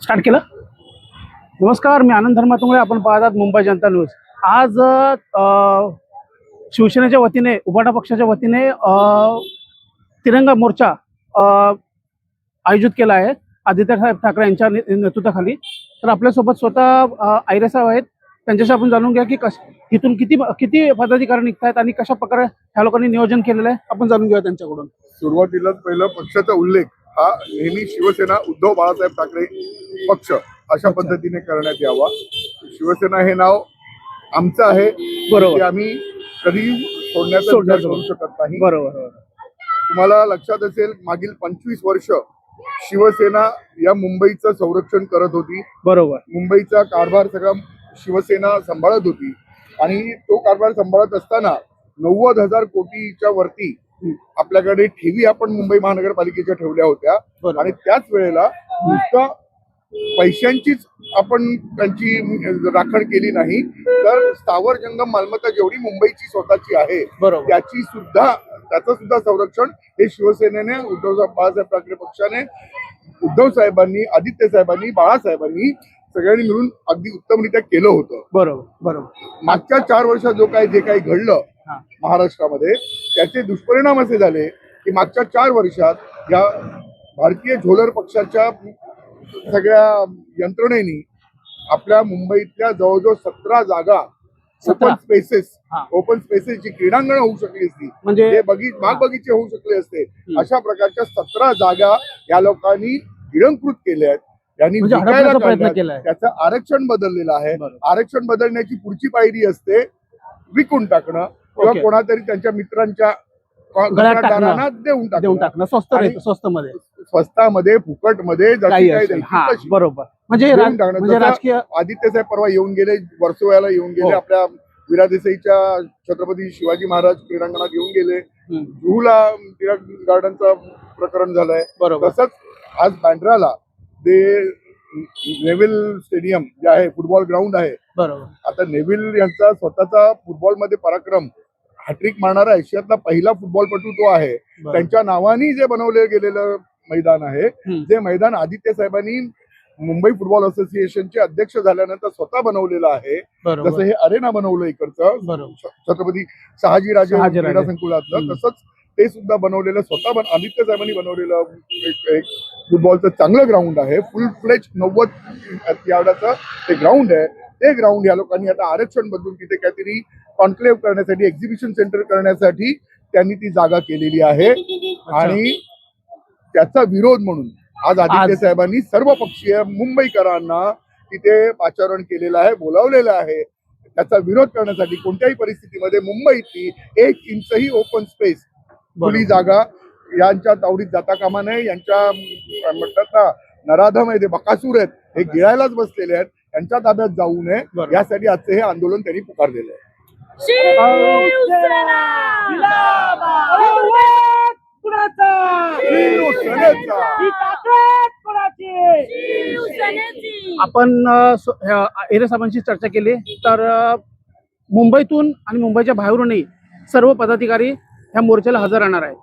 Start केलं. नमस्कार, मी आनंद धर्मातुंगळे. आपण पाहतात मुंबई जनता न्यूज. आज शिवसेनेच्या वतीने, उभाटा पक्षाच्या वतीने तिरंगा मोर्चा आयोजित केला आहे आदित्यसाहेब ठाकरे यांच्या नेतृत्वाखाली. तर आपल्यासोबत स्वतः आयरे साहेब आहेत. त्यांच्याशी आपण जाणून घ्या की इथून किती पदाधिकारी निघत आहेत आणि कशा प्रकारे ह्या लोकांनी नियोजन केलेलं आहे. आपण जाणून घेऊया त्यांच्याकडून. सुरुवातीलाच पहिलं पक्षाचा उल्लेख हा नेहमी शिवसेना उद्धव बाळासाहेब ठाकरे पक्ष अशा पद्धतीने करण्यात यावा. शिवसेना हे नाव आमचं आहे, बरोबर, आम्ही कधी सोडण्याचा विचार करू शकत नाही. बरोबर. तुम्हाला लक्षात असेल, मागील 25 वर्ष शिवसेना या मुंबईचं संरक्षण करत होती. बरोबर. मुंबईचा कारभार सगळा शिवसेना सांभाळत होती आणि तो कारभार सांभाळत असताना 90,000 कोटीच्या वरती आपल्याकडे ठेवी आपण मुंबई महानगरपालिकेच्या ठेवल्या होत्या. आणि त्याच वेळेला नुसतं पैशांचीच आपण त्यांची राखण केली नाही, तर स्थावर जंगम मालमत्ता जेवढी मुंबईची स्वतःची आहे त्याचं सुद्धा संरक्षण हे शिवसेनेने, बाळासाहेब ठाकरे पक्षाने, उद्धव साहेबांनी, आदित्य साहेबांनी, बाळासाहेबांनी सगळ्यांनी मिळून अगदी उत्तमरित्या केलं होतं. बरोबर. मागच्या 4 वर्षात जे काही घडलं महाराष्ट्रामध्ये, त्याचे दुष्परिणाम असे झाले की मागच्या 4 वर्षात या भारतीय झोलर पक्षाच्या सगळ्या यंत्रणेनी आपल्या मुंबईतल्या जवळजवळ 17 जागा ओपन स्पेसेसची क्रीडांगण होऊ शकली असती, म्हणजे बाग बगीचे होऊ शकले असते. अशा प्रकारच्या 17 जागा या लोकांनी गिळंकृत केल्या आहेत. यांनी प्रयत्न केलाय. त्याचं आरक्षण बदललेलं आहे. आरक्षण बदलण्याची पुढची पायरी असते विकून टाकणं किंवा कोणातरी त्यांच्या मित्रांच्या देऊन टाकणं स्वस्तामध्ये, फुकटमध्ये. बरोबर. म्हणजे राजकीय आदित्य साहेब परवा येऊन गेले, वर्सोव्याला येऊन गेले, आपल्या विरा देसाईच्या छत्रपती शिवाजी महाराज क्रीडांगणात येऊन गेले. जुहूला टिळक गार्डनचं प्रकरण झालंय. तसंच आज बँड्राला नेव्हिल स्टेडियम जे आहे, फुटबॉल ग्राउंड आहे. आता नेव्हिल यांचा स्वतःचा फुटबॉल मध्ये पराक्रम, हॅट्रिक मारणारा एशियातला पहिला फुटबॉलपटू तो आहे. त्यांच्या नावाने जे बनवले गेलेलं मैदान आहे, जे मैदान आदित्य साहेबांनी मुंबई फुटबॉल असोसिएशनचे अध्यक्ष झाल्यानंतर स्वतः बनवलेलं आहे. जसं हे अरेना बनवलं इकडचं छत्रपती शहाजीराजे क्रीडा संकुलातलं, तसंच ते सुद्धा बनवलेलं स्वतः आदित्य साहेबांनी बनवलेलं एक फुटबॉलचं चांगलं ग्राउंड आहे. फुल फ्लेज 90 यार्डाचं ते ग्राउंड आहे. ते ग्राउंड या लोकांनी आता आरक्षण बदलून तिथे काहीतरी कॉन्क्लेव्ह करण्यासाठी, एक्झिबिशन सेंटर करण्यासाठी त्यांनी ती जागा केलेली आहे. आणि त्याचा विरोध म्हणून आज आदित्य साहेबांनी सर्व पक्षीय मुंबईकरांना तिथे पाचारण केलेलं आहे, बोलावलेलं आहे. त्याचा विरोध करण्यासाठी कोणत्याही परिस्थितीमध्ये मुंबईतली 1 इंचही ओपन स्पेस, खुली जागा यांच्या तावडीत जाता कामा नये. यांच्या म्हणतात ना, नराधम बकासूर आहेत, हे गिळायलाच बसलेले आहेत, यांच्या ताब्यात जाऊ नये यासाठी आजचे हे आंदोलन त्यांनी पुकारलेलं आहे. आपण आयरे साहेबांशी चर्चा केली, तर मुंबईतून आणि मुंबईच्या बाहेरूनही सर्व पदाधिकारी ह्या मोर्चाला हजर राहणार आहेत.